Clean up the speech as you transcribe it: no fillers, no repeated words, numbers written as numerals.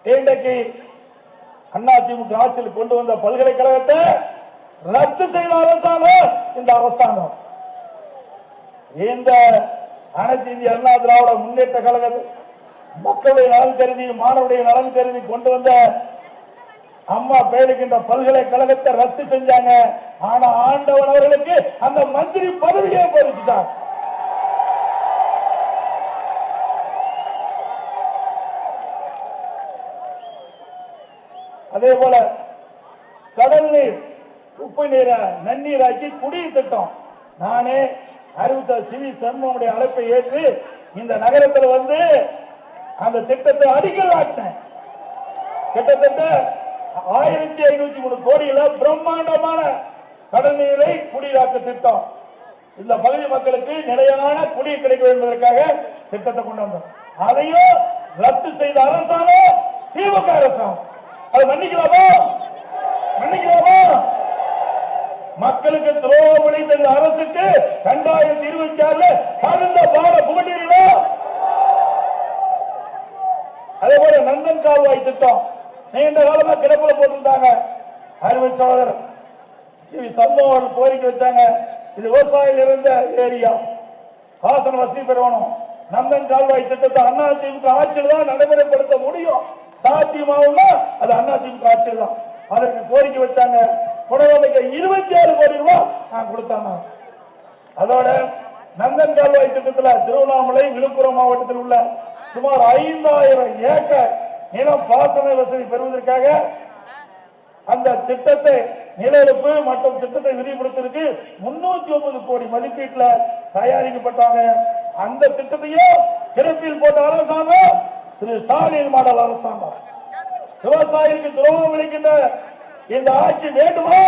இன்றைக்கு அதிமுக ஆட்சியில் கொண்டு வந்த பல்கலைக்கழகத்தை ரத்து செய்த அரசாங்கம் இந்த அரசாங்கம். இந்த அனைத்து இந்திய அண்ணா திராவிட முன்னேற்ற கழகத்தில் மக்களுடைய நலன் கருதி மாணவருடைய நலன் கருதி கொண்டு வந்த அம்மா பெயருக்கின்ற பல்கலைக்கழகத்தை ரத்து செஞ்சாங்க. ஆனா ஆண்டவன் அவர்களுக்கு அந்த மந்திரி பதவியை பறிச்சுட்டாங்க. அதே போல கடல் நீர் உப்பு நீரை நன்னீராக்கி குடிநீர் திட்டம் நானே அறிவித்த சிவி சண்முகனுடைய அழைப்பை ஏற்று இந்த நகரத்தில் வந்து அந்த திட்டத்தை அடிக்கல் ஆட்டினேன். கிட்டத்தட்ட 1503 கோடியில பிரம்மாண்டமான கடல் நீரை குடிநீராக்க திட்டம். இந்த பகுதி மக்களுக்கு நிலையான குடிநீர் கிடைக்க வேண்டும் என்பதற்காக திட்டத்தை கொண்டு வந்தோம். அதையும் ரத்து செய்த அரசாங்கம் திமுக அரசாங்கம். அது மன்னிக்கலாமா? மன்னிக்கலாமா? மக்களுக்கு துரோகம் விளைந்த அரசுக்கு 2026 தகுந்த பாட புகட்டீர்களா? அதே போல நந்தன் கால்வாய் திட்டம் நீண்ட காலமா கிடப்பில் போட்டிருந்தாங்க. அறிவிச்சாளர் சண்முகம் கோரிக்கை வச்சாங்க. இது விவசாயிகள் இருந்த ஏரியா, பாசன வசதி பெறணும். நந்தன் கால்வாய் திட்டத்தை அதிமுக ஆட்சியில் தான் நடைமுறைப்படுத்த முடியும். சாத்தியமாகும்னா அது அதிமுக ஆட்சியில் தான். அதற்கு கோரிக்கை வச்சாங்க. புனரமைக்க 26 கோடி ரூபாய் நான் கொடுத்தாங்க. அதோட நந்தன் கால்வாய் திட்டத்தில் திருவண்ணாமலை விழுப்புரம் மாவட்டத்தில் உள்ள சுமார் 5000 ஏக்கர் நிலம் பாசன வசதி பெறுவதற்காக அந்த திட்டத்தை நிலெடுப்பு மற்றும் திட்டத்தை விரிவுபடுத்துவதற்கு 309 கோடி மதிப்பீட்டில் தயாரிக்கப்பட்டாங்க. அந்த திட்டத்தையும் கிடப்பில் போட்ட அரசாங்கம் திரு ஸ்டாலின் மாடல் அரசாங்கம். விவசாயிகளுக்கு துரோகம் விளைக்கின்ற இந்த ஆட்சி வேண்டுமா?